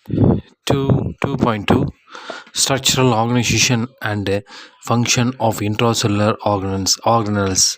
2.2 Structural Organization and Function of Intracellular Organelles.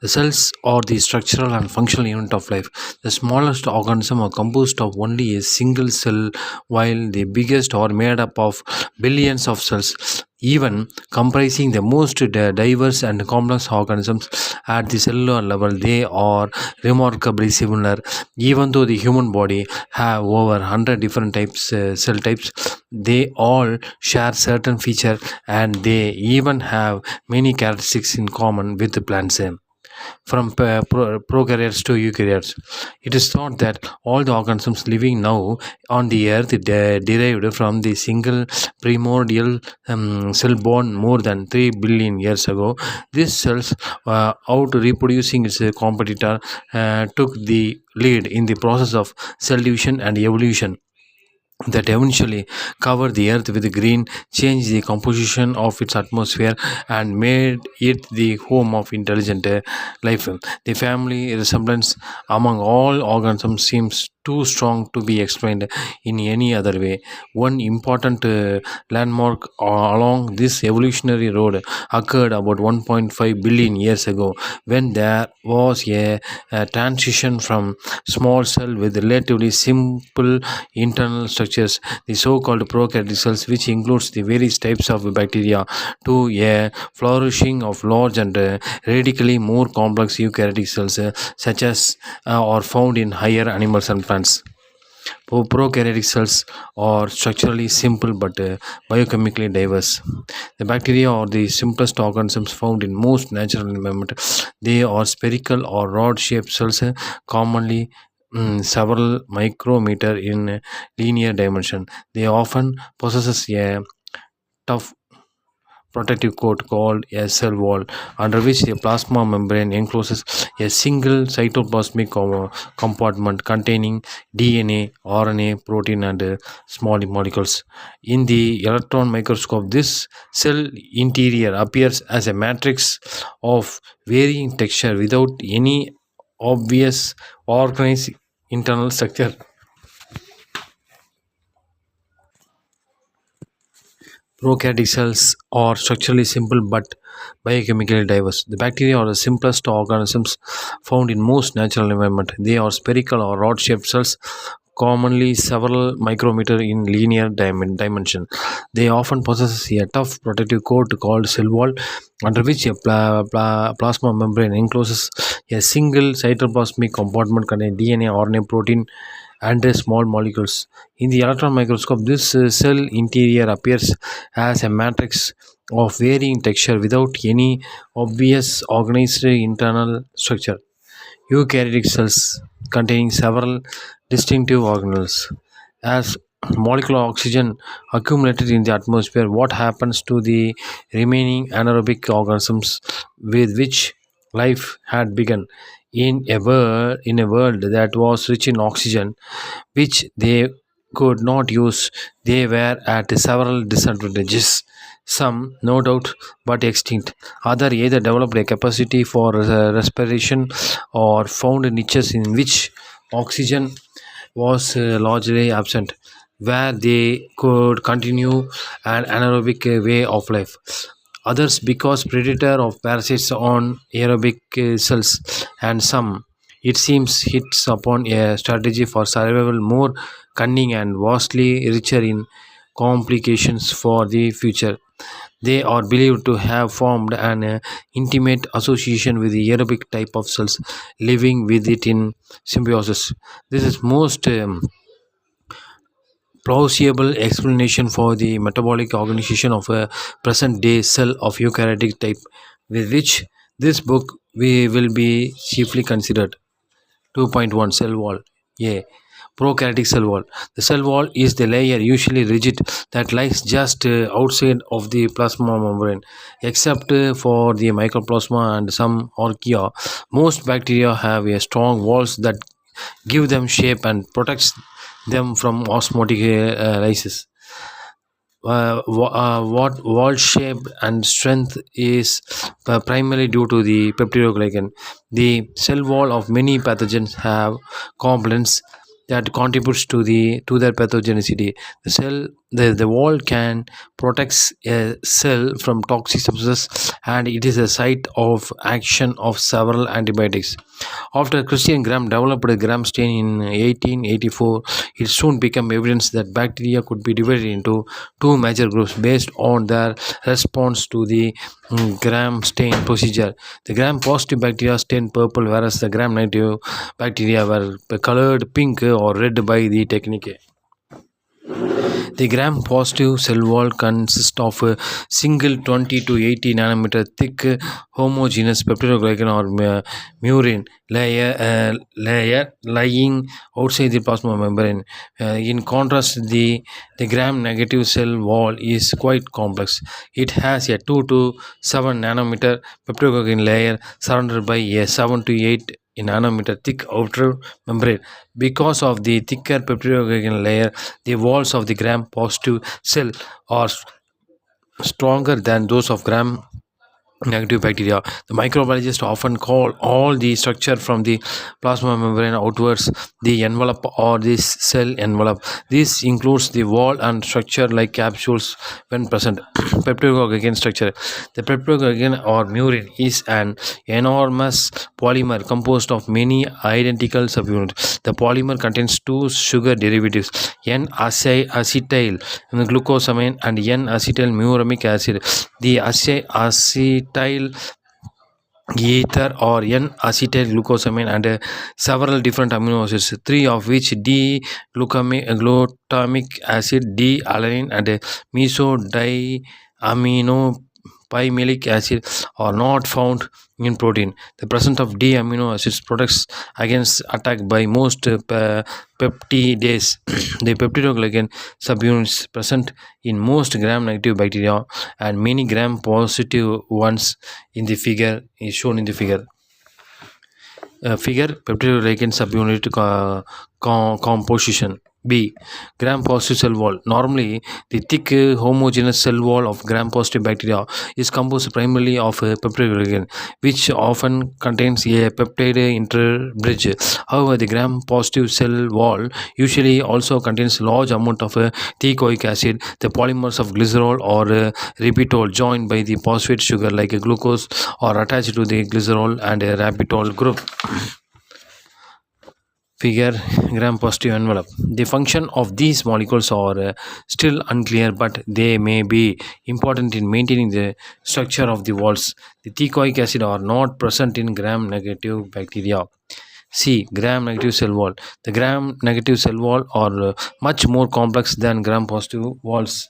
The cells are the structural and functional unit of life. The smallest organisms are composed of only a single cell, while the biggest are made up of billions of cells, even comprising the most diverse and complex organisms at the cellular level. They are remarkably similar, even though the human body have over 100 different cell types. They all share certain features, and they even have many characteristics in common with the plants from prokaryotes to eukaryotes. It is thought that all the organisms living now on the earth derived from the single primordial cell born more than 3 billion years ago. These cells, out reproducing its competitor, took the lead in the process of cell division and evolution that eventually covered the earth with green, changed the composition of its atmosphere, and made it the home of intelligent life. The family resemblance among all organisms seems too strong to be explained in any other way. One important landmark along this evolutionary road occurred about 1.5 billion years ago, when there was a transition from small cell with relatively simple internal structures, the so-called prokaryotic cells, which includes the various types of bacteria, to a flourishing of large and radically more complex eukaryotic cells, such as are found in higher animals and plants. Prokaryotic cells are structurally simple but biochemically diverse. The bacteria are the simplest organisms found in most natural environment. They are spherical or rod-shaped cells, commonly several micrometer in linear dimension. They often possess a tough protective coat called a cell wall, under which the plasma membrane encloses a single cytoplasmic compartment containing DNA, RNA, protein, and small molecules. In the electron microscope, this cell interior appears as a matrix of varying texture without any obvious organized internal structure. Prokaryotic cells are structurally simple but biochemically diverse. The bacteria are the simplest organisms found in most natural environment. They are spherical or rod-shaped cells, commonly several micrometer in linear dimension. They often possess a tough protective coat called cell wall, under which a plasma membrane encloses a single cytoplasmic compartment containing DNA, RNA, protein, and small molecules. In the electron microscope, this cell interior appears as a matrix of varying texture without any obvious organized internal structure. Eukaryotic cells containing several distinctive organelles. As molecular oxygen accumulated in the atmosphere, what happens to the remaining anaerobic organisms with which life had begun? In a world that was rich in oxygen, which they could not use, they were at several disadvantages. Some, no doubt, but extinct. Other either developed a capacity for respiration or found niches in which oxygen was largely absent, where they could continue an anaerobic way of life. Others because predator of parasites on aerobic cells, and some, it seems, hits upon a strategy for survival more cunning and vastly richer in complications for the future. They are believed to have formed an intimate association with the aerobic type of cells, living with it in symbiosis. This is most plausible explanation for the metabolic organization of a present day cell of eukaryotic type, with which this book we will be chiefly considered. 2.1 Cell wall. A. Prokaryotic cell wall. The cell wall is the layer, usually rigid, that lies just outside of the plasma membrane. Except for the mycoplasma and some archaea, most bacteria have a strong walls that give them shape and protects them from osmotic lysis. What wall shape and strength is primarily due to the peptidoglycan. The cell wall of many pathogens have components that contributes to their pathogenicity. The wall can protect a cell from toxic substances, and it is a site of action of several antibiotics. After Christian Gram developed gram stain in 1884, it soon became evidence that bacteria could be divided into two major groups based on their response to the gram stain procedure. The gram positive bacteria stained purple, whereas the gram negative bacteria were colored pink or red by the technique. The gram-positive cell wall consists of a single 20 to 80 nanometer thick homogeneous peptidoglycan or murine layer lying outside the plasma membrane. In contrast, the gram-negative cell wall is quite complex. It has a 2 to 7 nanometer peptidoglycan layer surrounded by a 7 to 8 nanometer thick outer membrane. Because of the thicker peptidoglycan layer, the walls of the gram positive cell are stronger than those of gram negative bacteria. The microbiologists often call all the structure from the plasma membrane outwards the envelope or this cell envelope. This includes the wall and structure like capsules when present. Peptidoglycan structure. The peptidoglycan or murine is an enormous polymer composed of many identical subunits. The polymer contains two sugar derivatives, N-acetyl glucosamine and N-acetyl muramic acid. The acetyl ether or N-acetyl glucosamine and several different amino acids, three of which glutamic acid, D-alanine, and mesodiamino acid are not found in protein. The presence of D amino acids protects against attack by most peptidase. The peptidoglycan subunits present in most gram-negative bacteria and many gram-positive ones in the figure is shown in the figure. Figure peptidoglycan subunit composition. B. Gram-positive cell wall. Normally, the thick homogeneous cell wall of gram-positive bacteria is composed primarily of peptidoglycan, which often contains a peptide interbridge. However, the gram-positive cell wall usually also contains large amount of teichoic acid, the polymers of glycerol or ribitol joined by the phosphate sugar like glucose or attached to the glycerol and ribitol group. Figure gram-positive envelope. The function of these molecules are still unclear, but they may be important in maintaining the structure of the walls. The teichoic acid are not present in gram-negative bacteria. C. Gram-negative cell wall. The gram-negative cell wall are much more complex than gram-positive walls.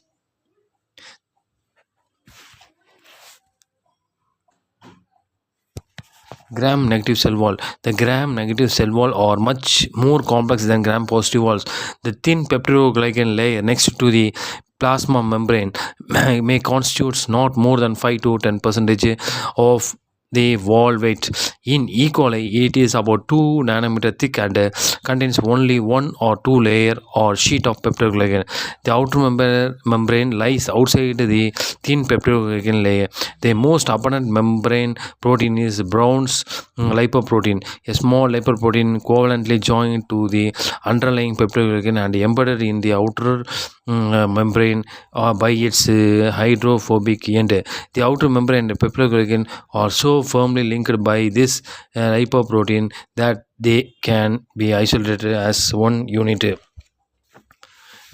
Gram negative cell wall. The gram negative cell wall are much more complex than gram positive walls. The thin peptidoglycan layer next to the plasma membrane may constitute not more than 5 to 10% of the wall weight. In E. coli, it is about 2 nanometer thick and contains only one or two layer or sheet of peptidoglycan. The outer membrane lies outside the thin peptidoglycan layer. The most abundant membrane protein is Brown's lipoprotein, a small lipoprotein covalently joined to the underlying peptidoglycan and embedded in the outer membrane by its hydrophobic end. The outer membrane and peptidoglycan are so firmly linked by this lipoprotein that they can be isolated as one unit.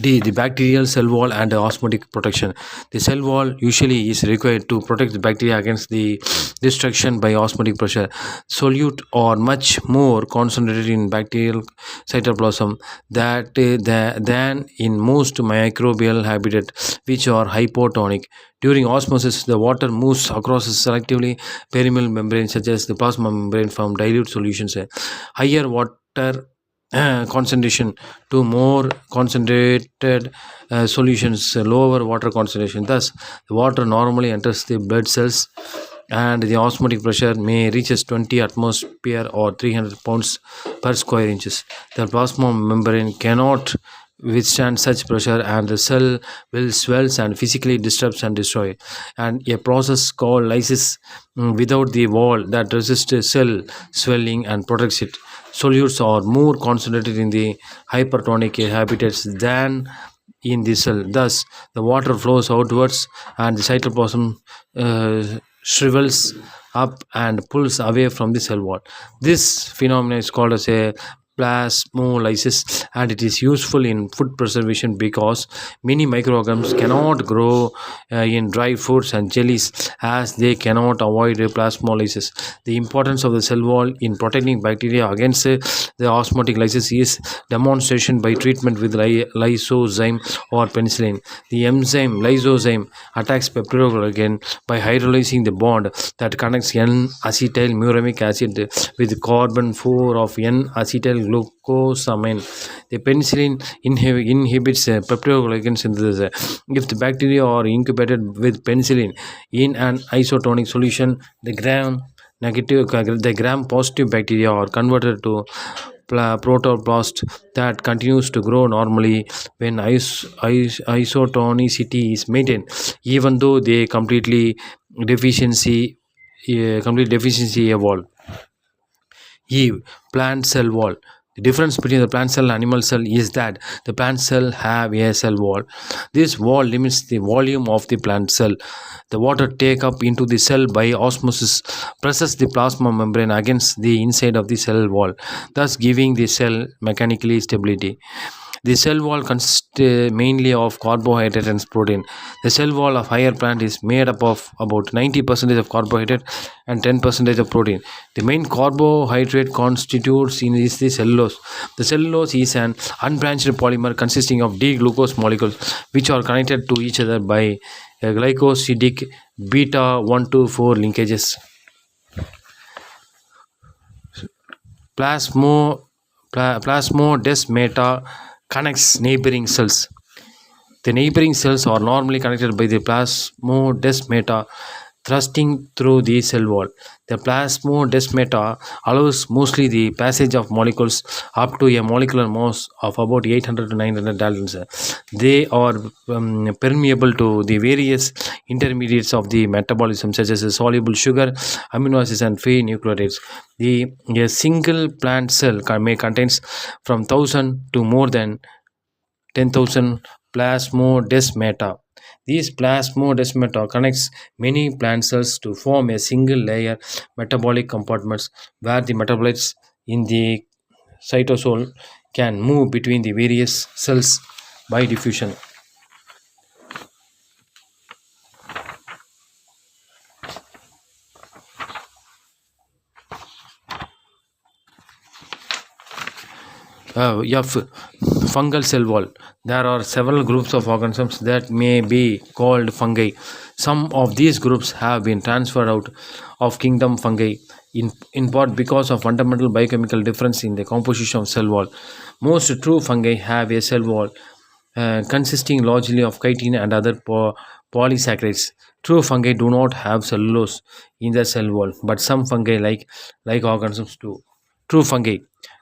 D. The bacterial cell wall and osmotic protection. The cell wall usually is required to protect the bacteria against the destruction by osmotic pressure. Solute are much more concentrated in bacterial cytoplasm than in most microbial habitats, which are hypotonic. During osmosis, the water moves across a selectively permeable membrane, such as the plasma membrane, from dilute solutions. Higher water concentration to more concentrated solutions, lower water concentration. Thus, the water normally enters the blood cells and the osmotic pressure may reach 20 atmosphere or 300 pounds per square inches. The plasma membrane cannot withstand such pressure and the cell will swells and physically disturbs and destroy, and a process called lysis without the wall that resists cell swelling and protects it. solutes are more concentrated in the hypertonic habitats than in the cell. Thus, the water flows outwards and the cytoplasm shrivels up and pulls away from the cell wall. This phenomenon is called as a plasmolysis, and it is useful in food preservation because many microorganisms cannot grow in dry fruits and jellies as they cannot avoid plasmolysis. The importance of the cell wall in protecting bacteria against the osmotic lysis is demonstration by treatment with lysozyme or penicillin. The enzyme lysozyme attacks peptidoglycan by hydrolyzing the bond that connects N-acetylmuramic acid with carbon 4 of N-acetyl glucosamine. The penicillin inhibits peptidoglycan synthesis. If the bacteria are incubated with penicillin in an isotonic solution, the gram positive bacteria are converted to protoplast that continues to grow normally when isotonicity is maintained, even though they complete deficiency evolve. Eve, plant cell wall. The difference between the plant cell and animal cell is that the plant cell have a cell wall. This wall limits the volume of the plant cell. The water take up into the cell by osmosis presses the plasma membrane against the inside of the cell wall, thus giving the cell mechanically stability. The cell wall consists mainly of carbohydrate and protein. The cell wall of higher plant is made up of about 90% of carbohydrate and 10% of protein. The main carbohydrate constitutes in is the cellulose. The cellulose is an unbranched polymer consisting of D-glucose molecules which are connected to each other by glycosidic beta 1 to 4 linkages. Plasmodesmata connects neighboring cells. The neighboring cells are normally connected by the plasmodesmata thrusting through the cell wall. The plasmodesmata allows mostly the passage of molecules up to a molecular mass of about 800 to 900 Daltons. They are permeable to the various intermediates of the metabolism, such as soluble sugar, amino acids, and free nucleotides. A single plant cell may contains from 1,000 to more than 10,000 plasmodesmata. These plasmodesmata connects many plant cells to form a single layer metabolic compartments where the metabolites in the cytosol can move between the various cells by diffusion. Fungal cell wall. There are several groups of organisms that may be called fungi. Some of these groups have been transferred out of kingdom fungi in part because of fundamental biochemical difference in the composition of cell wall. Most true fungi have a cell wall consisting largely of chitin and other polysaccharides. True fungi do not have cellulose in their cell wall, but some fungi like organisms do. True fungi.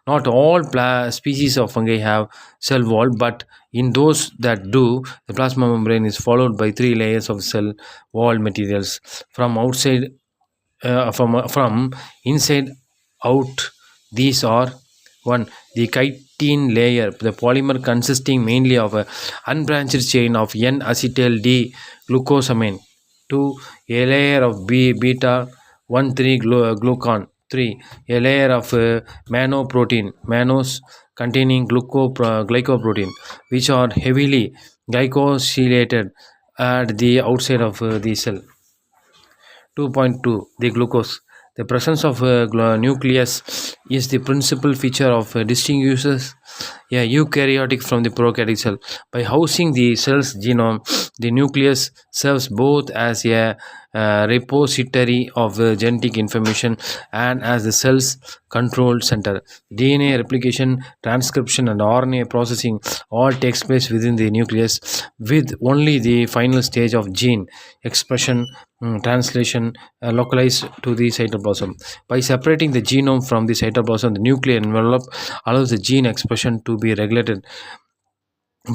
Not all species of fungi have cell wall, but in those that do, the plasma membrane is followed by three layers of cell wall materials. From inside out, these are: 1. The chitin layer, the polymer consisting mainly of a unbranched chain of N-acetyl D-glucosamine. 2. A layer of beta 1,3 glucan. 3. A layer of manoprotein, mannose containing glycoprotein, which are heavily glycosylated at the outside of the cell. 2.2. The glucose. The presence of nucleus is the principal feature of distinguishes a eukaryotic from the prokaryotic cell. By housing the cell's genome, the nucleus serves both as a repository of genetic information and as the cell's control center. DNA replication, transcription, and RNA processing all takes place within the nucleus, with only the final stage of gene expression translation localized to the cytoplasm. By separating the genome from the cytoplasm, the nuclear envelope allows the gene expression to be regulated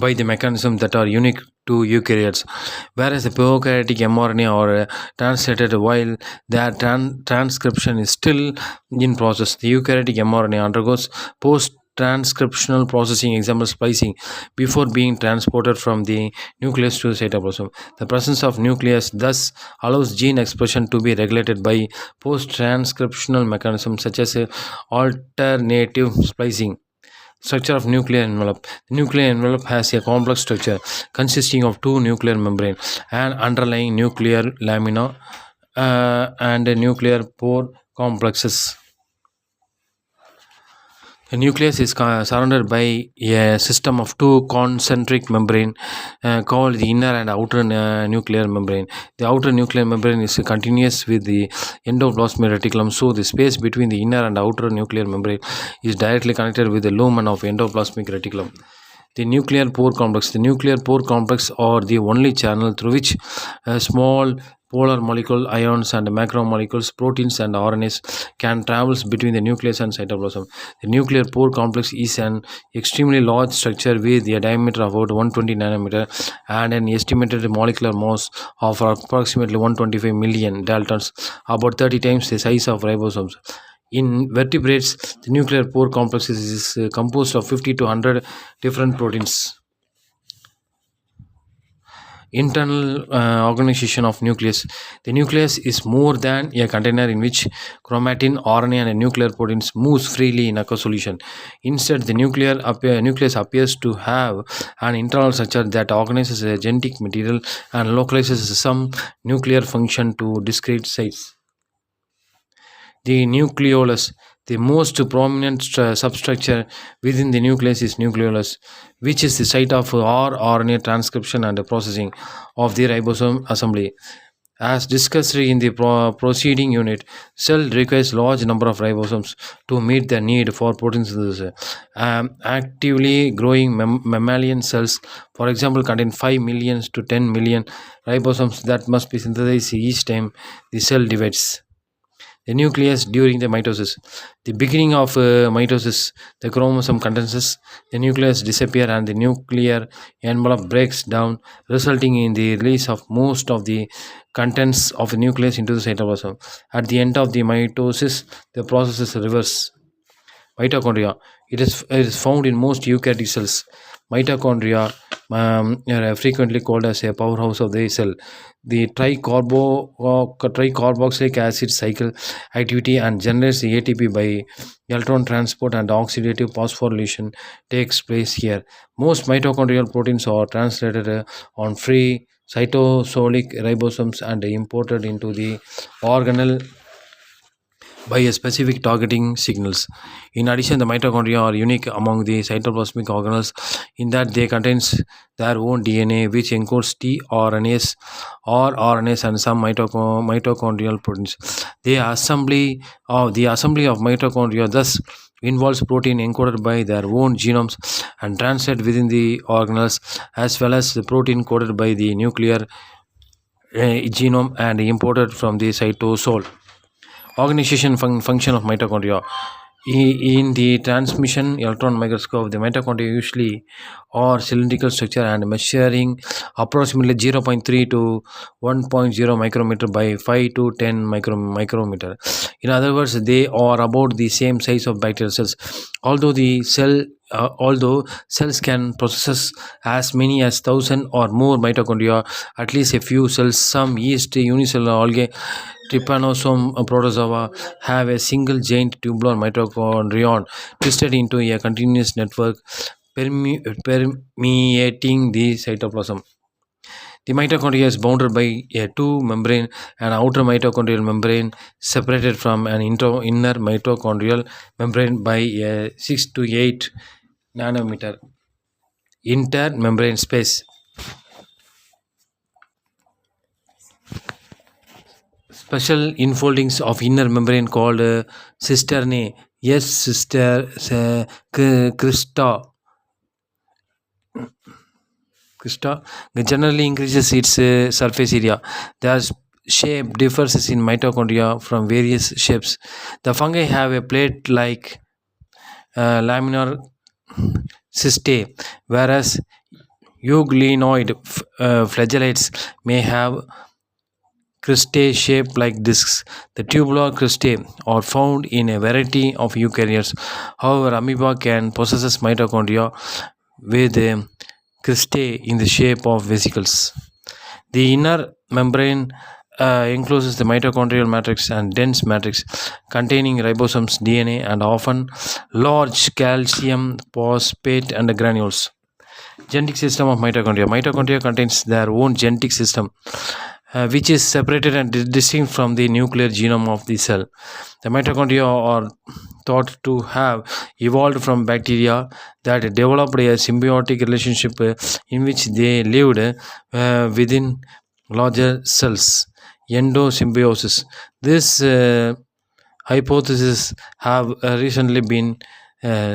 by the mechanisms that are unique to eukaryotes, whereas the prokaryotic mRNA are translated while their transcription is still in process. The eukaryotic mRNA undergoes post transcriptional processing, example splicing, before being transported from the nucleus to the cytoplasm. The presence of nucleus thus allows gene expression to be regulated by post transcriptional mechanisms such as alternative splicing. Structure of nuclear envelope. The nuclear envelope has a complex structure consisting of two nuclear membrane and underlying nuclear lamina and nuclear pore complexes. The nucleus is surrounded by a system of two concentric membrane called the inner and outer nuclear membrane. The outer nuclear membrane is continuous with the endoplasmic reticulum, so the space between the inner and outer nuclear membrane is directly connected with the lumen of endoplasmic reticulum. The nuclear pore complex. The nuclear pore complex are the only channel through which small polar molecule ions and macromolecules, proteins and RNAs can travel between the nucleus and cytoplasm. The nuclear pore complex is an extremely large structure with a diameter of about 120 nanometer and an estimated molecular mass of approximately 125 million daltons, about 30 times the size of ribosomes. In vertebrates, the nuclear pore complex is composed of 50 to 100 different proteins. Internal organization of nucleus. The nucleus is more than a container in which chromatin, RNA, and nuclear proteins moves freely in aqueous solution. Instead, the nucleus appears to have an internal structure that organizes the genetic material and localizes some nuclear function to discrete sites. The nucleolus. The most prominent substructure within the nucleus is nucleolus, which is the site of rRNA transcription and processing of the ribosome assembly. As discussed in the preceding unit, cell requires large number of ribosomes to meet the need for protein synthesis. Actively growing mammalian cells, for example, contain 5 million to 10 million ribosomes that must be synthesized each time the cell divides. The nucleus during the mitosis. The beginning of mitosis, the chromosome condenses, the nucleus disappears, and the nuclear envelope breaks down, resulting in the release of most of the contents of the nucleus into the cytoplasm. At the end of the mitosis, the process is reversed. Mitochondria. It is found in most eukaryotic cells. Mitochondria are frequently called as a powerhouse of the cell. The tricarboxylic acid cycle activity and generates the ATP by electron transport and oxidative phosphorylation takes place here. Most mitochondrial proteins are translated on free cytosolic ribosomes and imported into the organelle by a specific targeting signals. In addition, the mitochondria are unique among the cytoplasmic organelles in that they contains their own DNA, which encodes tRNAs or RNAs and some mitochondrial proteins. The assembly of mitochondria thus involves protein encoded by their own genomes and translated within the organelles, as well as the protein coded by the nuclear genome and imported from the cytosol. Organization function of mitochondria. In the transmission electron microscope, the mitochondria usually are cylindrical structure and measuring approximately 0.3 to 1.0 micrometer by 5 to 10 micrometer. In other words, they are about the same size of bacterial cells. Although cells can process as many as 1,000 or more mitochondria, at least a few cells, some yeast, unicellular algae, trypanosome protozoa, have a single giant tubular mitochondrion twisted into a continuous network permeating the cytoplasm. The mitochondria is bounded by a two membrane, an outer mitochondrial membrane separated from an inner mitochondrial membrane by a 6 to 8 nanometer intermembrane space. Special infoldings of inner membrane called cisternae. Yes, crista generally increases its surface area. Their shape differs in mitochondria from various shapes. The fungi have a plate-like laminar cystae, whereas Flagellates may have cristae shaped like discs. The tubular cristae are found in a variety of eukaryotes. However, amoeba can possess mitochondria with cristae in the shape of vesicles. The inner membrane encloses the mitochondrial matrix and dense matrix containing ribosomes, DNA, and often large calcium phosphate and granules. Genetic system of mitochondria. Mitochondria contains their own genetic system, which is separated and distinct from the nuclear genome of the cell. The mitochondria are thought to have evolved from bacteria that developed a symbiotic relationship in which they lived within larger cells. Endosymbiosis. This hypothesis have recently been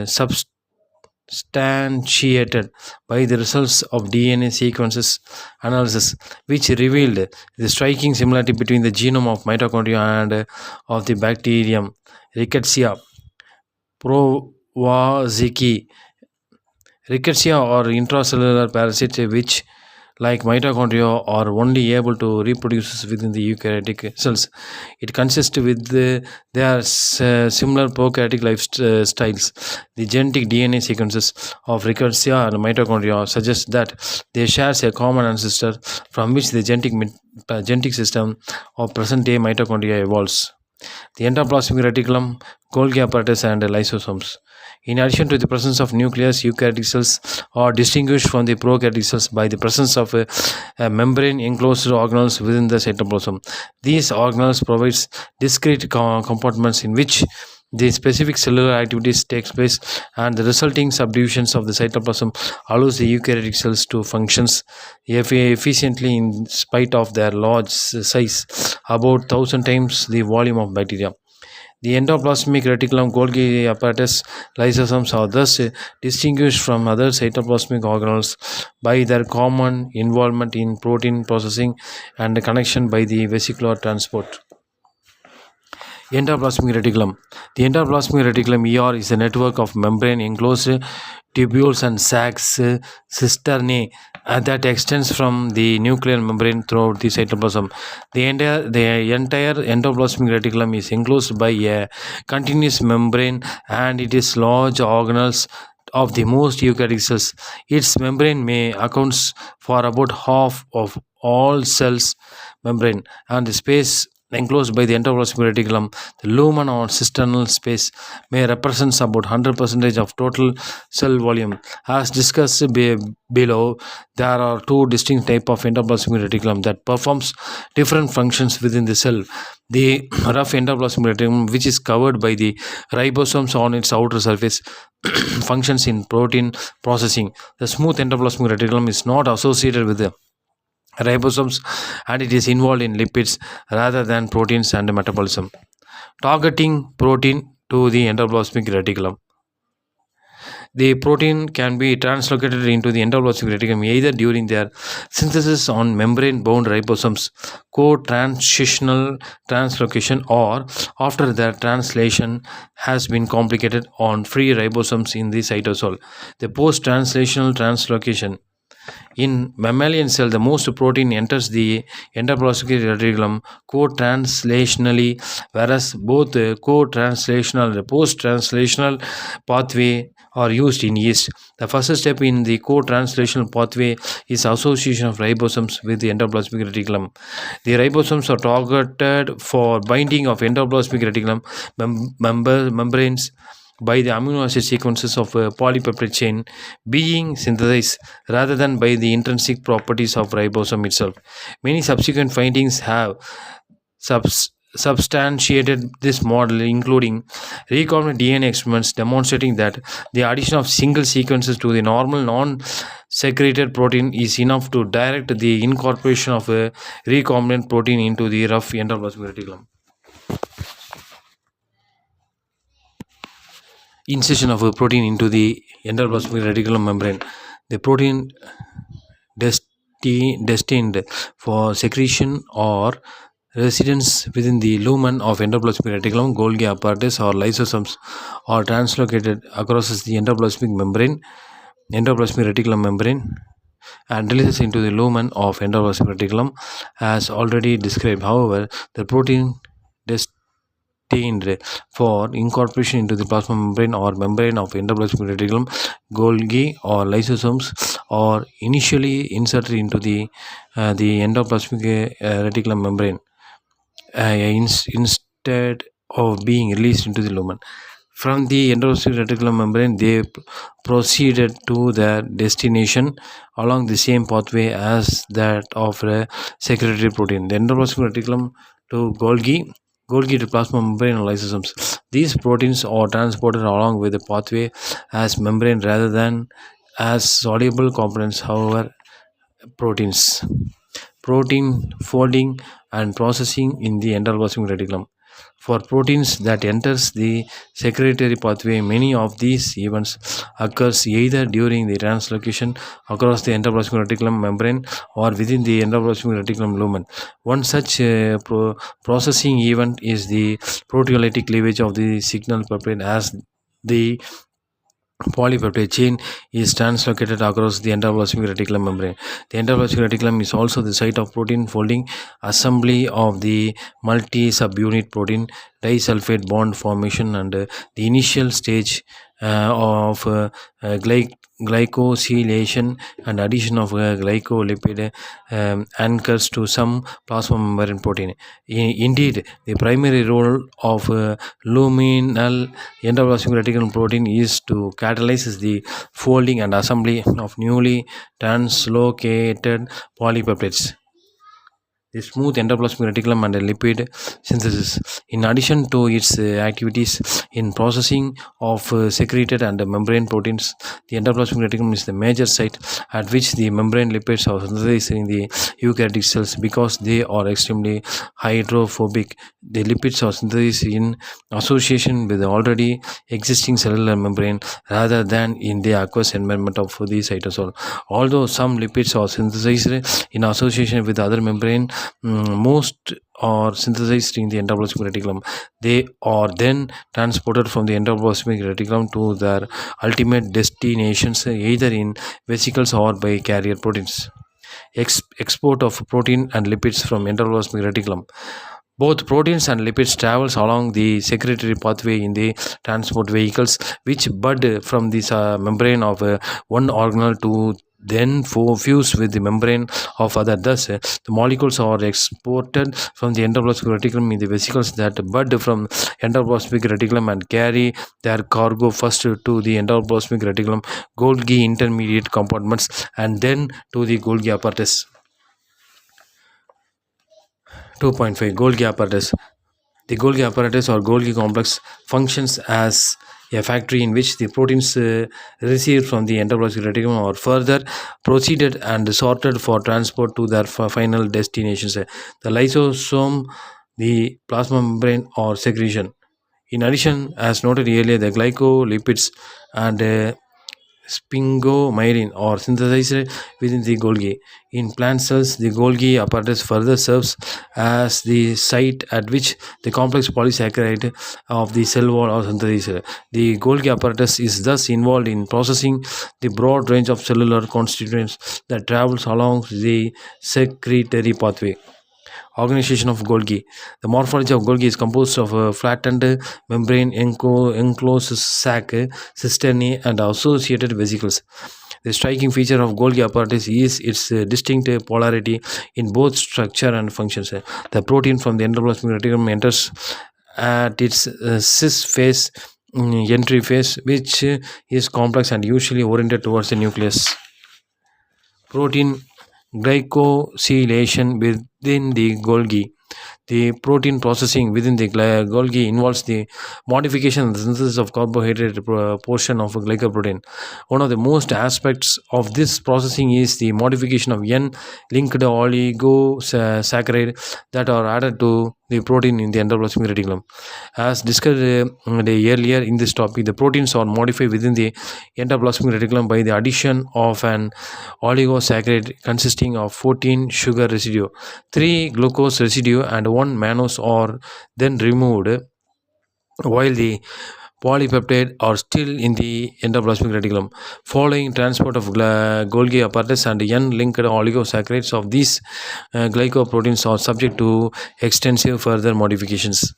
substantiated by the results of DNA sequences analysis, which revealed the striking similarity between the genome of mitochondria and of the bacterium Rickettsia prowazekii. Rickettsia are intracellular parasites which, like mitochondria, are only able to reproduce within the eukaryotic cells. It consists with their similar prokaryotic lifestyles. The genetic DNA sequences of Rickettsia and mitochondria suggest that they share a common ancestor from which the genetic system of present-day mitochondria evolves. The endoplasmic reticulum, Golgi apparatus, and lysosomes. In addition to the presence of nucleus, eukaryotic cells are distinguished from the prokaryotic cells by the presence of a membrane-enclosed organelles within the cytoplasm. These organelles provide discrete compartments in which the specific cellular activities takes place, and the resulting subdivisions of the cytoplasm allows the eukaryotic cells to function efficiently in spite of their large size, about 1,000 times the volume of bacteria. The endoplasmic reticulum, Golgi apparatus, lysosomes are thus distinguished from other cytoplasmic organelles by their common involvement in protein processing and connection by the vesicular transport. Endoplasmic reticulum. The endoplasmic reticulum ER is a network of membrane enclosed tubules and sacs cisternae that extends from the nuclear membrane throughout the cytoplasm. The entire endoplasmic reticulum is enclosed by a continuous membrane, and it is large organelles of the most eukaryotic cells. Its membrane may accounts for about half of all cells membrane, and the space enclosed by the endoplasmic reticulum, the lumen or cisternal space, may represent about 100% of total cell volume. As discussed below, there are two distinct types of endoplasmic reticulum that performs different functions within the cell. The rough endoplasmic reticulum, which is covered by the ribosomes on its outer surface, functions in protein processing. The smooth endoplasmic reticulum is not associated with the ribosomes, and it is involved in lipids rather than proteins and metabolism. Targeting protein to the endoplasmic reticulum. The protein can be translocated into the endoplasmic reticulum either during their synthesis on membrane-bound ribosomes, co-transitional translocation, or after their translation has been completed on free ribosomes in the cytosol. The post-translational translocation. In mammalian cell, the most protein enters the endoplasmic reticulum co-translationally, whereas both co-translational and post-translational pathway are used in yeast. The first step in the co-translational pathway is association of ribosomes with the endoplasmic reticulum. The ribosomes are targeted for binding of endoplasmic reticulum membranes by the amino acid sequences of a polypeptide chain being synthesized rather than by the intrinsic properties of ribosome itself. Many subsequent findings have substantiated this model, including recombinant DNA experiments demonstrating that the addition of single sequences to the normal non-secreted protein is enough to direct the incorporation of a recombinant protein into the rough endoplasmic reticulum. Insertion of a protein into the endoplasmic reticulum membrane. The protein destined for secretion or residence within the lumen of endoplasmic reticulum, Golgi apparatus, or lysosomes are translocated across the endoplasmic reticulum membrane and releases into the lumen of endoplasmic reticulum as already described. However, the protein destined for incorporation into the plasma membrane or membrane of endoplasmic reticulum, Golgi or lysosomes, are initially inserted into the endoplasmic reticulum membrane instead of being released into the lumen. From the endoplasmic reticulum membrane, they proceeded to their destination along the same pathway as that of a secretory protein. The endoplasmic reticulum to Golgi to plasma membrane and lysosomes. These proteins are transported along with the pathway as membrane rather than as soluble components. However, proteins protein folding and processing in the endoplasmic reticulum. For proteins that enters the secretory pathway, many of these events occurs either during the translocation across the endoplasmic reticulum membrane or within the endoplasmic reticulum lumen. One such processing event is the proteolytic cleavage of the signal peptide as the polypeptide chain is translocated across the endoplasmic reticulum membrane. The endoplasmic reticulum is also the site of protein folding, assembly of the multi-subunit protein disulfide bond formation, and the initial stage of glycosylation and addition of glycolipid anchors to some plasma membrane protein. Indeed, the primary role of luminal endoplasmic reticulum protein is to catalyze the folding and assembly of newly translocated polypeptides. The smooth endoplasmic reticulum and lipid synthesis. In addition to its activities in processing of secreted and membrane proteins, the endoplasmic reticulum is the major site at which the membrane lipids are synthesized in the eukaryotic cells. Because they are extremely hydrophobic, the lipids are synthesized in association with the already existing cellular membrane rather than in the aqueous environment of the cytosol. Although some lipids are synthesized in association with other membrane, most are synthesized in the endoplasmic reticulum. They are then transported from the endoplasmic reticulum to their ultimate destinations, either in vesicles or by carrier proteins. Export of protein and lipids from endoplasmic reticulum. Both proteins and lipids travels along the secretory pathway in the transport vehicles, which bud from this membrane of one organelle to then fuse with the membrane of other. Thus, the molecules are exported from the endoplasmic reticulum in the vesicles that bud from endoplasmic reticulum and carry their cargo first to the endoplasmic reticulum Golgi intermediate compartments and then to the Golgi apparatus. 2.5 Golgi apparatus. The Golgi apparatus or Golgi complex functions as a factory in which the proteins received from the endoplasmic reticulum are further proceeded and sorted for transport to their final destinations. The lysosome, the plasma membrane, or secretion. In addition, as noted earlier, the glycolipids and sphingomyelin are synthesized within the Golgi. In plant cells, the Golgi apparatus further serves as the site at which the complex polysaccharide of the cell wall are synthesized. The Golgi apparatus is thus involved in processing the broad range of cellular constituents that travels along the secretory pathway. Organization of Golgi. The morphology of Golgi is composed of a flattened membrane enclosed sac, cisternae, and associated vesicles. The striking feature of Golgi apparatus is its distinct polarity in both structure and functions. The protein from the endoplasmic reticulum enters at its cis phase, entry phase, which is complex and usually oriented towards the nucleus. Protein glycosylation within the Golgi. The protein processing within the Golgi involves the modification and synthesis of carbohydrate portion of glycoprotein. One of the most aspects of this processing is the modification of N-linked oligosaccharide that are added to the protein in the endoplasmic reticulum. As discussed earlier in this topic, the proteins are modified within the endoplasmic reticulum by the addition of an oligosaccharide consisting of 14 sugar residue, 3 glucose residue, and 1 mannose are then removed, while the polypeptide are still in the endoplasmic reticulum. Following transport of Golgi apparatus and N-linked oligosaccharides of these glycoproteins are subject to extensive further modifications.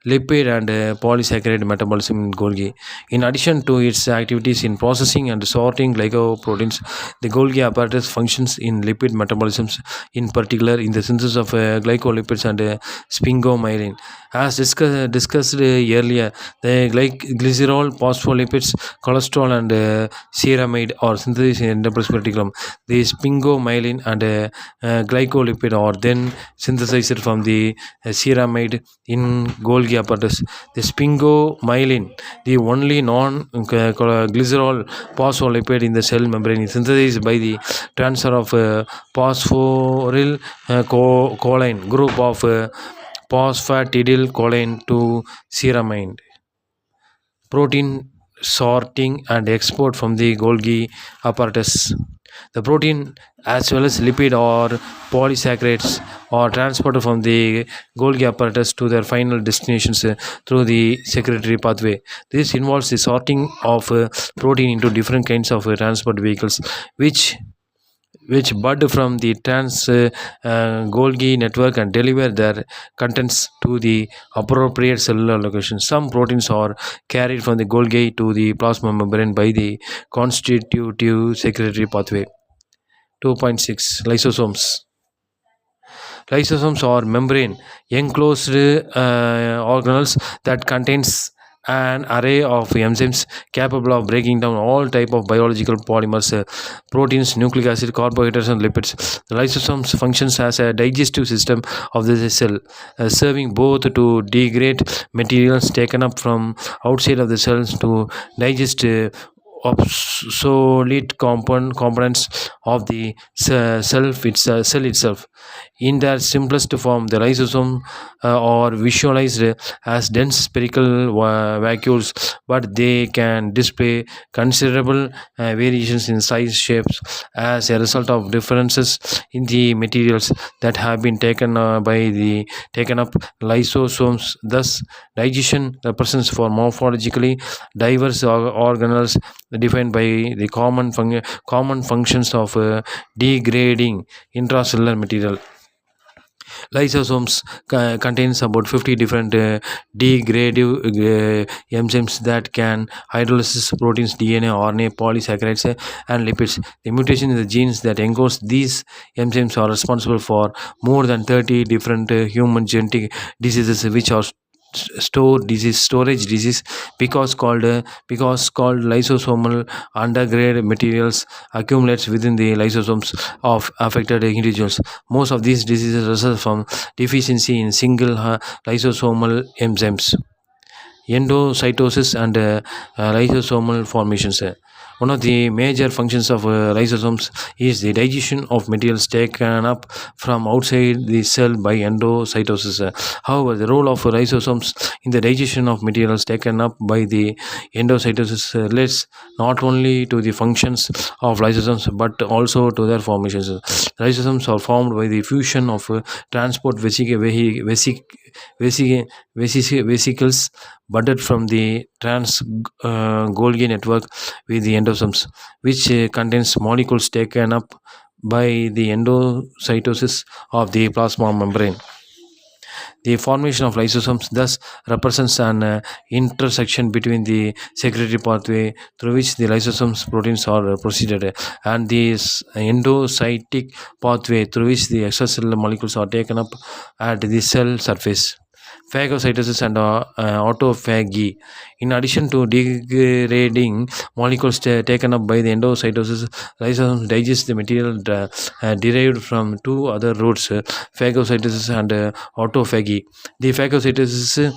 Lipid and polysaccharide metabolism in Golgi. In addition to its activities in processing and sorting glycoproteins, the Golgi apparatus functions in lipid metabolisms, in particular in the synthesis of glycolipids and sphingomyelin. As discussed earlier, the glycerol, phospholipids, cholesterol, and ceramide are synthesized in endoplasmic reticulum. The sphingomyelin and glycolipid are then synthesized from the ceramide in Golgi apparatus. The sphingomyelin, the only non-glycerol phospholipid in the cell membrane, is synthesized by the transfer of phosphoryl choline group of phosphatidylcholine to ceramide. Protein sorting and export from the Golgi apparatus. The protein as well as lipid or polysaccharides are transported from the Golgi apparatus to their final destinations through the secretory pathway. This involves the sorting of protein into different kinds of transport vehicles, which bud from the Golgi network and deliver their contents to the appropriate cellular location. Some proteins are carried from the Golgi to the plasma membrane by the constitutive secretory pathway. 2.6 Lysosomes. Lysosomes are membrane enclosed organelles that contains an array of enzymes capable of breaking down all type of biological polymers, proteins, nucleic acid, carbohydrates, and lipids. The lysosomes functions as a digestive system of the cell, serving both to degrade materials taken up from outside of the cells to digest obsolete components of the cell itself. In their simplest form, the lysosome are visualized as dense spherical vacuoles, but they can display considerable variations in size, shapes as a result of differences in the materials that have been taken up lysosomes. Thus, digestion represents for morphologically diverse organelles defined by the common functions of degrading intracellular material. Lysosomes contains about 50 different degradative enzymes that can hydrolyze proteins, DNA, RNA, polysaccharides, and lipids. The mutation in the genes that encode these enzymes are responsible for more than 30 different human genetic diseases, which are storage disease because called lysosomal undergrade materials accumulates within the lysosomes of affected individuals. Most of these diseases result from deficiency in single lysosomal enzymes. Endocytosis and lysosomal formations. One of the major functions of lysosomes is the digestion of materials taken up from outside the cell by endocytosis. However, the role of lysosomes in the digestion of materials taken up by the endocytosis relates not only to the functions of lysosomes but also to their formations. Lysosomes are formed by the fusion of transport vesicles budded from the Golgi network with the endosomes, which contains molecules taken up by the endocytosis of the plasma membrane. The formation of lysosomes thus represents an intersection between the secretory pathway through which the lysosomes proteins are proceeded and the endocytic pathway through which the extracellular molecules are taken up at the cell surface. Phagocytosis and autophagy. In addition to degrading molecules taken up by the endocytosis, lysosomes digest the material derived from two other routes, phagocytosis and autophagy. The phagocytosis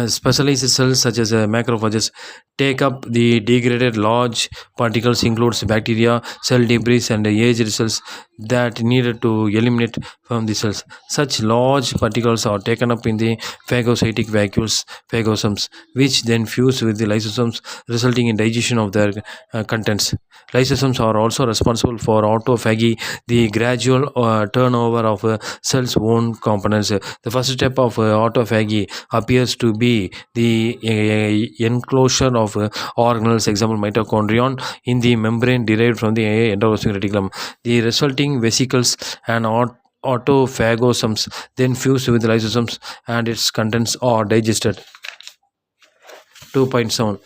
specialized cells such as macrophages take up the degraded large particles includes bacteria, cell debris, and aged cells that needed to eliminate from the cells. Such large particles are taken up in the phagocytic vacuoles, phagosomes, which then fuse with the lysosomes, resulting in digestion of their contents. Lysosomes are also responsible for autophagy, the gradual turnover of cells' own components. The first step of autophagy appears to be the enclosure of organelles, example mitochondrion, in the membrane derived from the endoplasmic reticulum. The resulting vesicles and autophagosums then fuse with lysosomes and its contents are digested. 2.7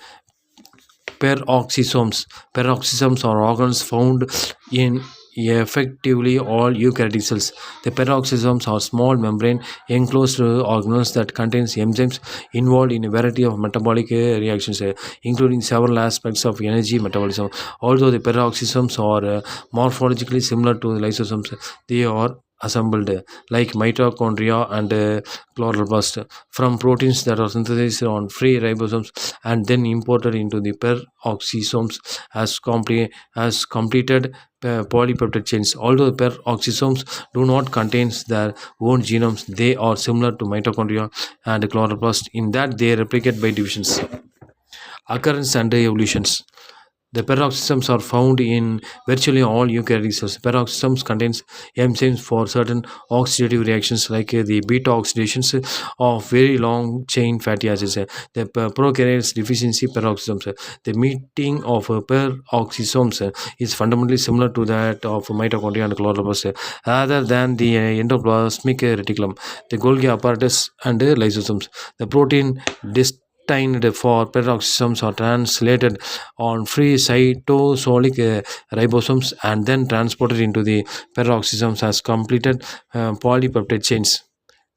Peroxisomes. Peroxisomes are organelles found in effectively all eukaryotic cells. The peroxisomes are small membrane enclosed organelles that contains enzymes involved in a variety of metabolic reactions, including several aspects of energy metabolism. Although the peroxisomes are morphologically similar to the lysosomes, they are assembled like mitochondria and chloroplast from proteins that are synthesized on free ribosomes and then imported into the peroxisomes as completed polypeptide chains. Although peroxisomes do not contain their own genomes, they are similar to mitochondria and chloroplast in that they replicate by divisions. Occurrence and evolutions. The peroxisomes are found in virtually all eukaryotic cells. Peroxisomes contains enzymes for certain oxidative reactions like the beta oxidations of very long chain fatty acids. The prokaryotes deficiency peroxisomes. The meeting of peroxisomes is fundamentally similar to that of mitochondria and chloroplasts, rather than the endoplasmic reticulum, the Golgi apparatus, and lysosomes. The protein destined for peroxisomes are translated on free cytosolic ribosomes and then transported into the peroxisomes as completed polypeptide chains.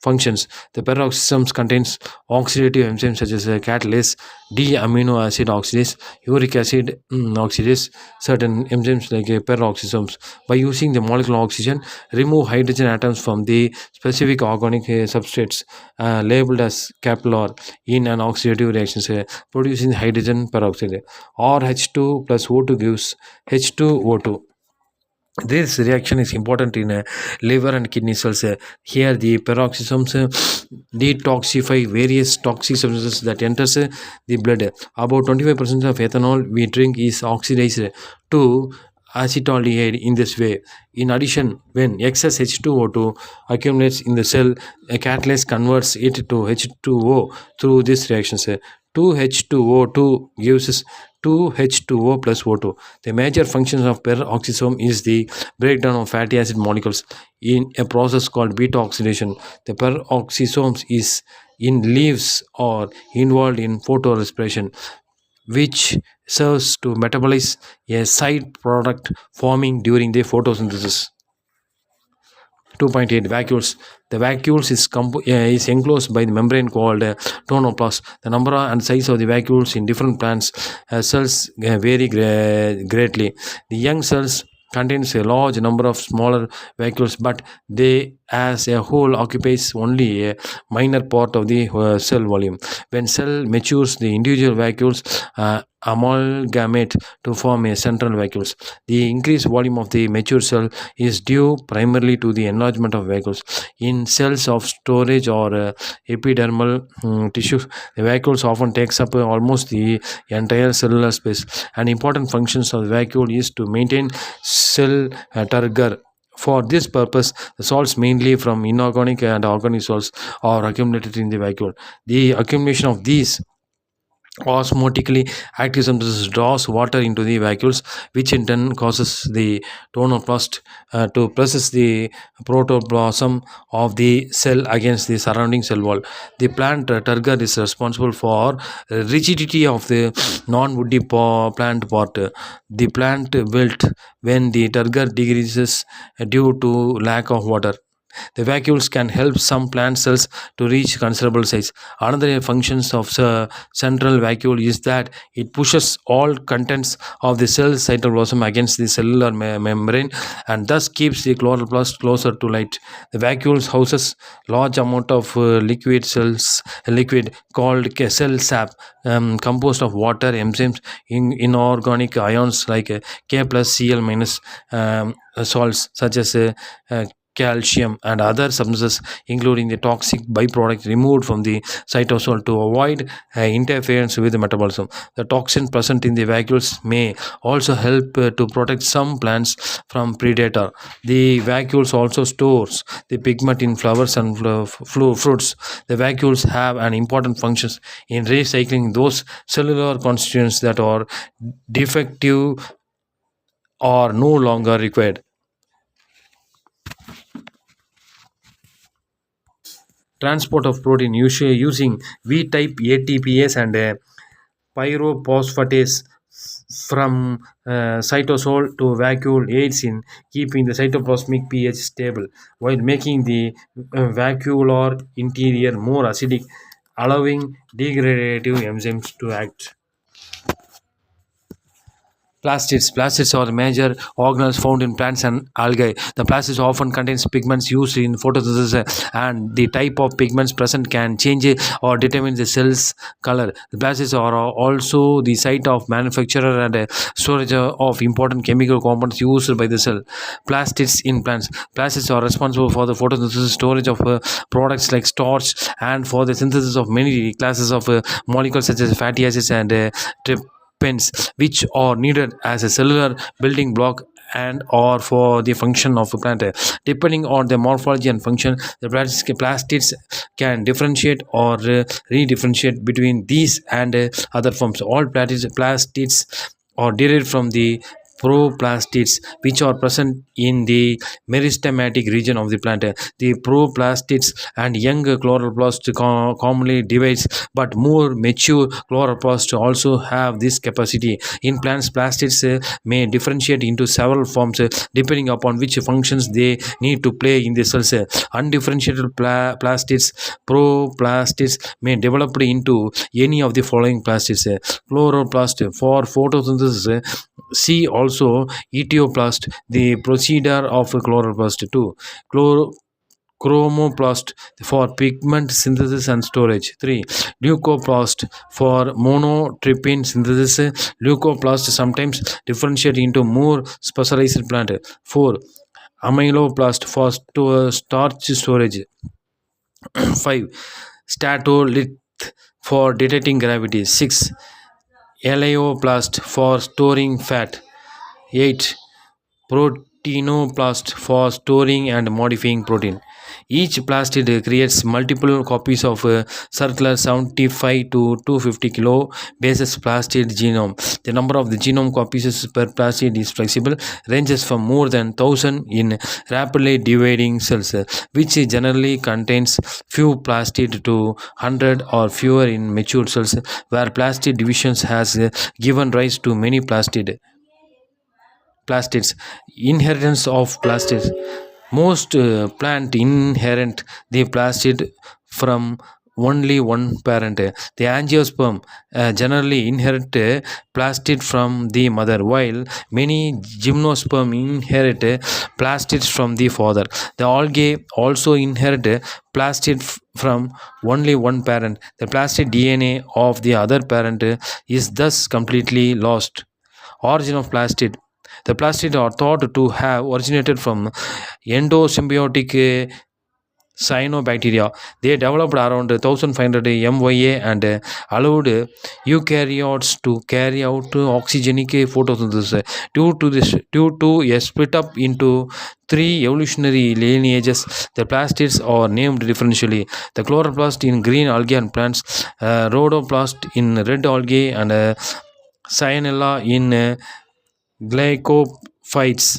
Functions. The peroxisomes contains oxidative enzymes such as catalase, D-amino acid oxidase, uric acid oxidase, certain enzymes like peroxisomes. By using the molecular oxygen, remove hydrogen atoms from the specific organic substrates labeled as capillary in an oxidative reaction, producing hydrogen peroxide. RH2 plus O2 gives H2O2. This reaction is important in liver and kidney cells. Here, the peroxisomes detoxify various toxic substances that enters the blood. About 25% of ethanol we drink is oxidized to acetaldehyde in this way. In addition, when excess H2O2 accumulates in the cell, a catalyst converts it to H2O through this reaction. 2H2O2 gives us 2H2O plus O2. The major function of peroxisome is the breakdown of fatty acid molecules in a process called beta oxidation. The peroxisome is in leaves or involved in photorespiration, which serves to metabolize a side product forming during the photosynthesis. 2.8 Vacuoles. The vacuoles is enclosed by the membrane called tonoplast. The number and size of the vacuoles in different plants cells vary greatly. The young cells contains a large number of smaller vacuoles, but they as a whole occupies only a minor part of the cell volume. When cell matures, the individual vacuoles amalgamate to form a central vacuoles. The increased volume of the mature cell is due primarily to the enlargement of vacuoles. In cells of storage or epidermal tissues, the vacuoles often takes up almost the entire cellular space. An important function of the vacuole is to maintain cell turgor. For this purpose, the salts mainly from inorganic and organic salts are accumulated in the vacuole. The accumulation of these osmotically active substances draws water into the vacuoles, which in turn causes the tonoplast to press the protoplasm of the cell against the surrounding cell wall. The plant turgor is responsible for rigidity of the non-woody plant part. The plant wilt when the turgor decreases due to lack of water. The vacuoles can help some plant cells to reach considerable size. Another function of central vacuole is that it pushes all contents of the cell cytoplasm against the cellular membrane and thus keeps the chloroplast closer to light. The vacuole houses large amount of liquid called cell sap, composed of water, enzymes, inorganic ions like K plus Cl minus salts such as calcium, and other substances, including the toxic byproduct removed from the cytosol to avoid interference with the metabolism. The toxin present in the vacuoles may also help to protect some plants from predator. The vacuoles also stores the pigment in flowers and fruits. The vacuoles have an important function in recycling those cellular constituents that are defective or no longer required. Transport of protein usually using V-type ATPase and pyrophosphatase from cytosol to vacuole aids in keeping the cytoplasmic pH stable while making the vacuolar interior more acidic, allowing degradative enzymes to act. Plastids. Plastids are major organelles found in plants and algae. The plastids often contains pigments used in photosynthesis, and the type of pigments present can change or determine the cell's color. The plastids are also the site of manufacture and storage of important chemical compounds used by the cell. Plastids in plants. Plastids are responsible for the photosynthesis, storage of products like starch, and for the synthesis of many classes of molecules such as fatty acids and pens, which are needed as a cellular building block and or for the function of a plant. Depending on the morphology and function, the plastids can differentiate or redifferentiate between these and other forms. All plastids are derived from the proplastids, which are present in the meristematic region of the plant. The proplastids and young chloroplasts commonly divides, but more mature chloroplasts also have this capacity. In plants, plastids may differentiate into several forms depending upon which functions they need to play in the cells. Undifferentiated plastids, proplastids, may develop into any of the following plastids. Chloroplast for photosynthesis. See also etioplast, the procedure of chloroplast. 2. Chromoplast for pigment synthesis and storage. 3. Leucoplast for monotrypsin synthesis. Leucoplast sometimes differentiate into more specialized plant. 4. Amyloplast for starch storage. 5. Statolith for detecting gravity. 6. Elaioplast for storing fat. 8. Proteinoplast for storing and modifying protein. Each plastid creates multiple copies of circular 75 to 250 kilobases plastid genome. The number of the genome copies per plastid is flexible, ranges from more than 1000 in rapidly dividing cells, which generally contains few plastid to 100 or fewer in mature cells, where plastid divisions has given rise to many plastids. Inheritance of plastids. Most plant inherit the plastid from only one parent. The angiosperm generally inherit plastid from the mother, while many gymnosperm inherit plastids from the father. The algae also inherit plastid from only one parent. The plastid DNA of the other parent is thus completely lost. Origin of plastid. The plastids are thought to have originated from endosymbiotic cyanobacteria. They developed around 1500 MYA and allowed eukaryotes to carry out oxygenic photosynthesis. Due to a split up into three evolutionary lineages, the plastids are named differentially. The chloroplast in green algae and plants, rhodoplast in red algae, and cyanella in glycophytes.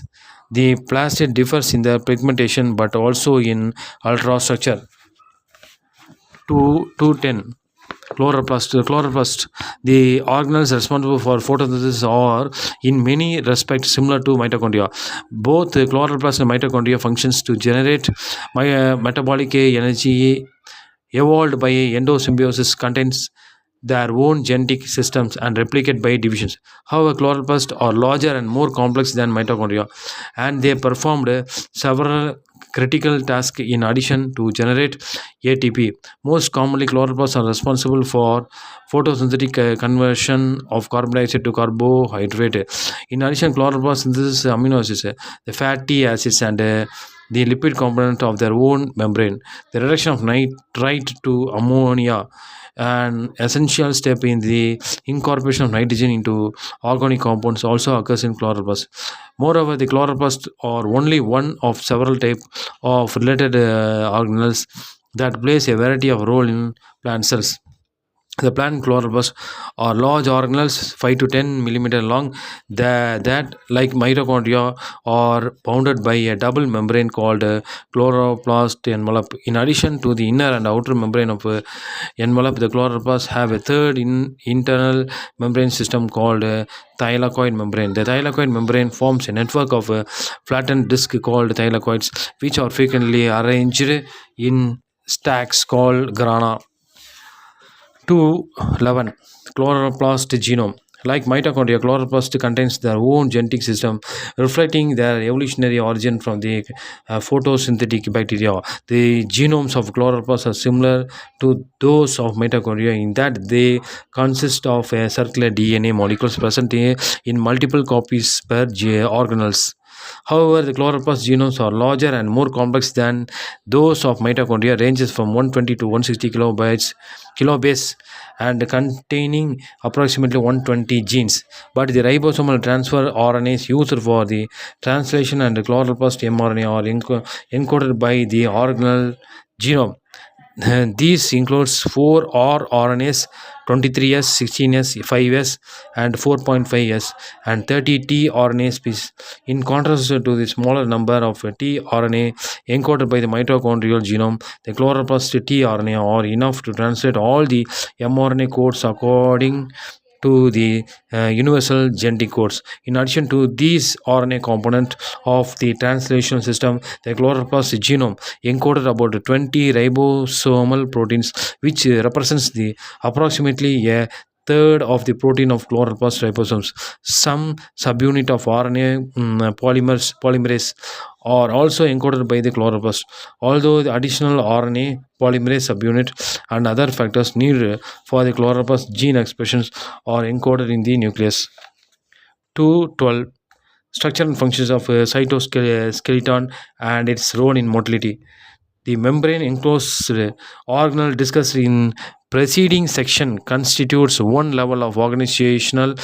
The plastid differs in the pigmentation but also in ultrastructure. 210. Chloroplast. The organelles responsible for photosynthesis are in many respects similar to mitochondria. Both chloroplast and mitochondria functions to generate metabolic energy evolved by endosymbiosis contains their own genetic systems and replicate by divisions. However, chloroplasts are larger and more complex than mitochondria, and they performed several critical tasks in addition to generate ATP. Most commonly, chloroplasts are responsible for photosynthetic conversion of carbon dioxide to carbohydrate. In addition, chloroplast synthesis amino acids, the fatty acids, and the lipid component of their own membrane. The reduction of nitrite to ammonia, an essential step in the incorporation of nitrogen into organic compounds, also occurs in chloroplasts. Moreover, the chloroplasts are only one of several types of related organelles that plays a variety of role in plant cells. The plant chloroplasts are large organelles, 5 to 10 millimeter long, that, like mitochondria, are bounded by a double membrane called chloroplast envelope. In addition to the inner and outer membrane of envelope, the chloroplasts have a third internal membrane system called thylakoid membrane. The thylakoid membrane forms a network of flattened discs called thylakoids, which are frequently arranged in stacks called grana. 211. Chloroplast genome. Like mitochondria, chloroplast contains their own genetic system, reflecting their evolutionary origin from the photosynthetic bacteria. The genomes of chloroplasts are similar to those of mitochondria in that they consist of circular DNA molecules present in multiple copies per organelles. However, the chloroplast genomes are larger and more complex than those of mitochondria, ranges from 120 to 160 kilobase and containing approximately 120 genes. But the ribosomal transfer RNAs used for the translation and the chloroplast mRNA are encoded by the organelle genome. These includes 4 rRNAs, 23S, 16S, 5S, and 4.5S, and 30 tRNA species. In contrast to the smaller number of tRNA encoded by the mitochondrial genome, the chloroplast tRNA are enough to translate all the mRNA codes according to the universal genetic codes. In addition to these RNA component of the translation system, the chloroplast genome encoded about 20 ribosomal proteins, which represents the approximately a third of the protein of chloroplast ribosomes. Some subunit of RNA polymerase are also encoded by the chloroplast, although the additional RNA polymerase subunit and other factors needed for the chloroplast gene expressions are encoded in the nucleus. 212. Structure and functions of cytoskeleton and its role in motility. The membrane enclosed organelle discussed in preceding section constitutes one level of organizational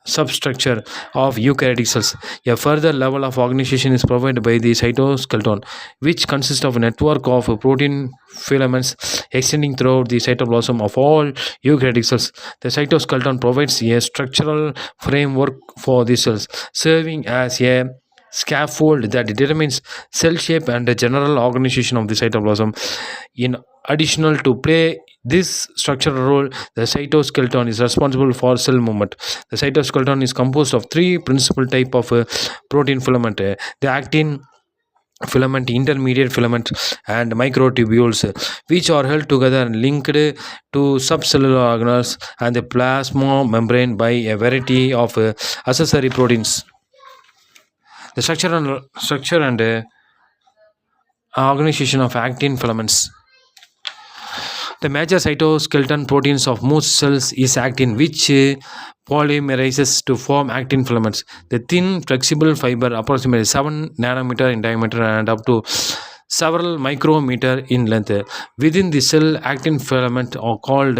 substructure of eukaryotic cells. A further level of organization is provided by the cytoskeleton, which consists of a network of protein filaments extending throughout the cytoplasm of all eukaryotic cells. The cytoskeleton provides a structural framework for the cells, serving as a scaffold that determines cell shape and the general organization of the cytoplasm. In addition to play this structural role, the cytoskeleton is responsible for cell movement. The cytoskeleton is composed of three principal type of protein filament: the actin filament, intermediate filament, and microtubules, which are held together and linked to subcellular organelles and the plasma membrane by a variety of accessory proteins. The structure and organization of actin filaments. The major cytoskeleton proteins of most cells is actin, which polymerizes to form actin filaments. The thin, flexible fiber, approximately 7 nanometer in diameter and up to several micrometer in length. Within the cell, actin filament are called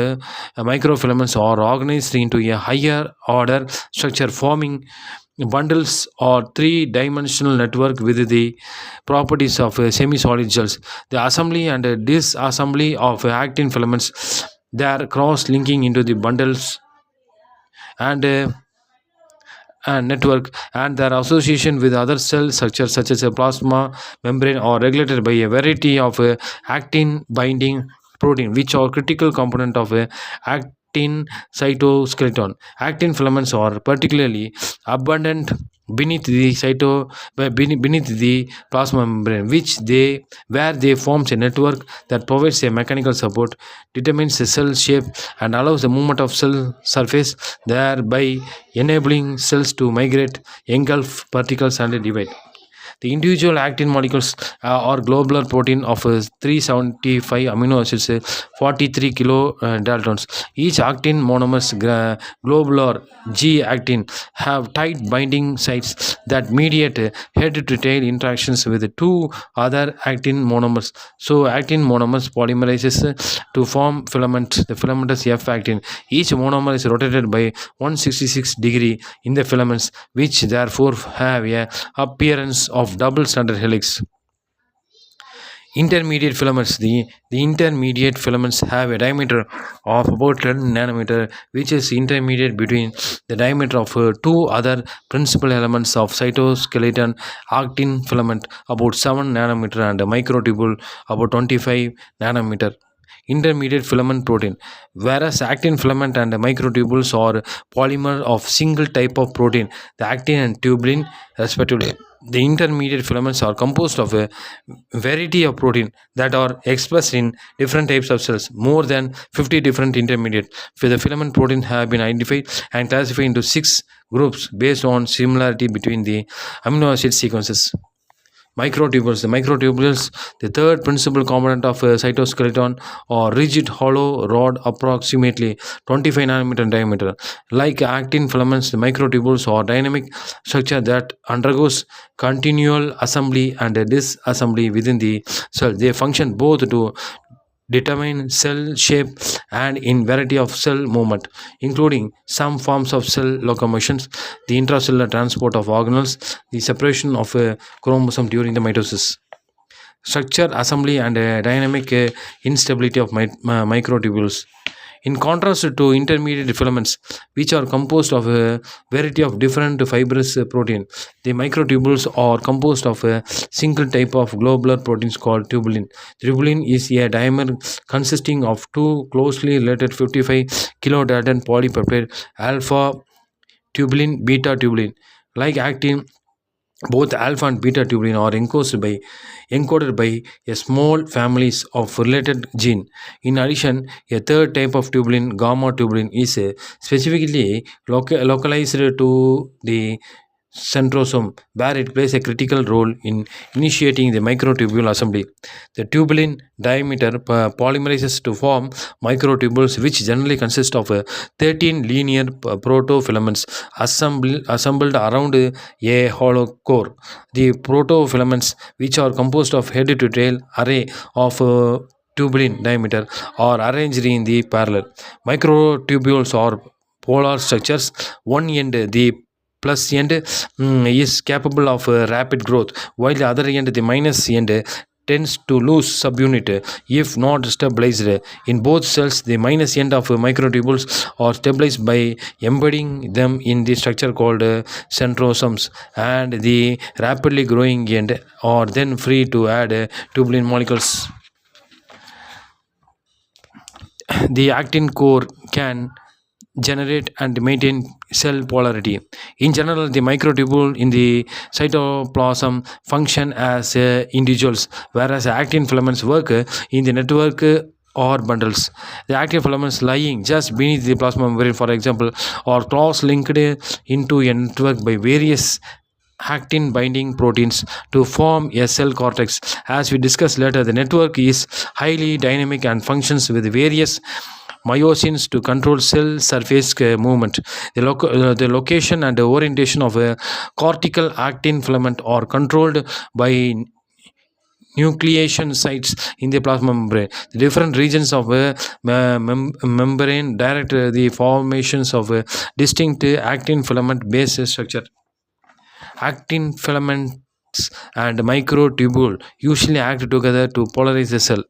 microfilaments are organized into a higher order structure, forming bundles or three-dimensional network with the properties of semi-solid gels. The assembly and disassembly of actin filaments, their cross-linking into the bundles and network, and their association with other cell structures such as a plasma membrane are regulated by a variety of actin binding protein, which are critical component of actin cytoskeleton. Actin filaments are particularly abundant beneath the plasma membrane, where they forms a network that provides a mechanical support, determines the cell shape, and allows the movement of cell surface, thereby enabling cells to migrate, engulf particles, and divide. The individual actin molecules are globular protein of 375 amino acids, 43 kilodaltons. Each actin monomers, globular G actin, have tight binding sites that mediate head-to-tail interactions with two other actin monomers. So, actin monomers polymerizes to form filament. The filament is F actin. Each monomer is rotated by 166 degree in the filaments, which therefore have a appearance of double stranded helix. Intermediate filaments. The intermediate filaments have a diameter of about 10 nanometer, which is intermediate between the diameter of two other principal elements of cytoskeleton: actin filament about 7 nanometer and microtubule about 25 nanometer. Intermediate filament protein. Whereas actin filament and microtubules are polymer of single type of protein, the actin and tubulin respectively. The intermediate filaments are composed of a variety of protein that are expressed in different types of cells. More than 50 different intermediate for the filament proteins have been identified and classified into 6 groups based on similarity between the amino acid sequences. Microtubules. The microtubules, the third principal component of a cytoskeleton, or rigid hollow rod approximately 25 nanometer in diameter. Like actin filaments, the microtubules are dynamic structure that undergoes continual assembly and disassembly within the cell. They function both to determine cell shape and in variety of cell movement, including some forms of cell locomotions, the intracellular transport of organelles, the separation of a chromosome during the mitosis. Structure, assembly, and dynamic instability of microtubules. In contrast to intermediate filaments, which are composed of a variety of different fibrous protein, the microtubules are composed of a single type of globular proteins called tubulin. Tubulin is a dimer consisting of two closely related 55 kilodalton polypeptide alpha tubulin, beta tubulin. Like actin, both alpha and beta tubulin are encoded by a small families of related gene. In addition, a third type of tubulin, gamma tubulin, is specifically localized to the centrosome, where it plays a critical role in initiating the microtubule assembly. The tubulin diameter polymerizes to form microtubules, which generally consist of 13 linear protofilaments assembled around a hollow core. The protofilaments, which are composed of head to tail array of tubulin diameter, are arranged in the parallel. Microtubules are polar structures. One end, the plus end, is capable of rapid growth, while the other end, the minus end, tends to lose subunit if not stabilized. In both cells, the minus end of microtubules are stabilized by embedding them in the structure called centrosomes, and the rapidly growing end are then free to add tubulin molecules. The actin core can generate and maintain cell polarity. In general, the microtubule in the cytoplasm function as individuals, whereas actin filaments work in the network or bundles. The actin filaments lying just beneath the plasma membrane, for example, are cross-linked into a network by various actin binding proteins to form a cell cortex. As we discuss later, the network is highly dynamic and functions with various myosins to control cell surface movement. The location and orientation of a cortical actin filament are controlled by nucleation sites in the plasma membrane. The different regions of a membrane direct the formations of a distinct actin filament base structure. Actin filaments and microtubule usually act together to polarize the cell.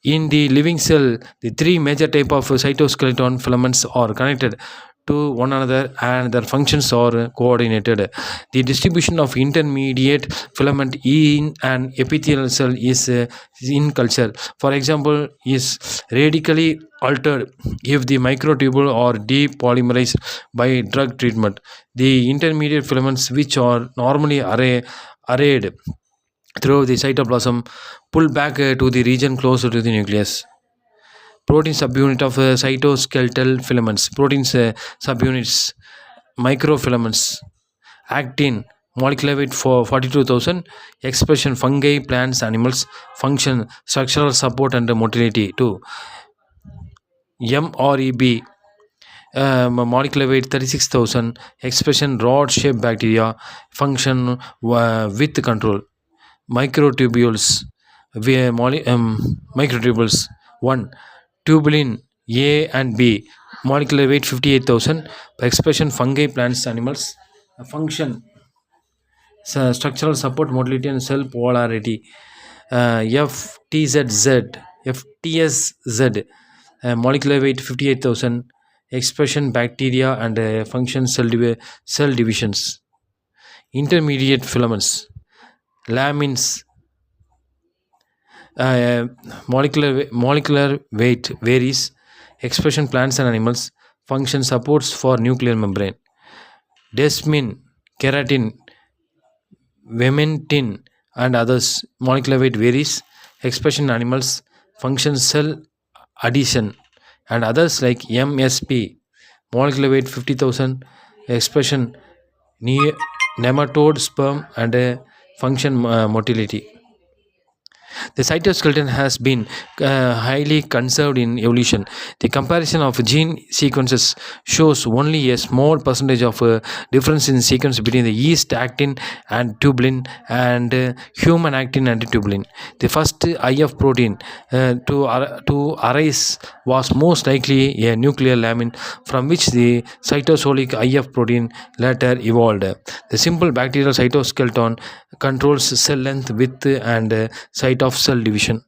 In the living cell, the three major type of cytoskeleton filaments are connected to one another and their functions are coordinated. The distribution of intermediate filament in an epithelial cell is in culture, for example, is radically altered if the microtubule are depolymerized by drug treatment. The intermediate filaments, which are normally arrayed through the cytoplasm, pull back to the region closer to the nucleus. Protein subunit of cytoskeletal filaments. Proteins subunits: microfilaments, actin, molecular weight for 42,000. Expression fungi, plants, animals. Function structural support and motility. 2. MREB, molecular weight 36,000. Expression rod shaped bacteria. Function with control. Microtubules. Microtubules. 1. Tubulin A and B. Molecular weight 58,000. Expression fungi, plants, animals. Function structural support, motility, and cell polarity. FTZZ. FTSZ. Molecular weight 58,000. Expression bacteria and function cell divisions. Intermediate filaments. Lamins. uh, molecular weight varies. Expression plants and animals. Function supports for nuclear membrane. Desmin, keratin, vermentin, and others. Molecular weight varies. Expression animals. Function cell adhesion. And others like MSP. Molecular weight 50,000. Expression nematode sperm and function motility. The cytoskeleton has been highly conserved in evolution. The comparison of gene sequences shows only a small percentage of difference in sequence between the yeast actin and tubulin and human actin and tubulin. The first IF protein to arise was most likely a nuclear lamin from which the cytosolic IF protein later evolved. The simple bacterial cytoskeleton controls cell length, width, and site of cell division.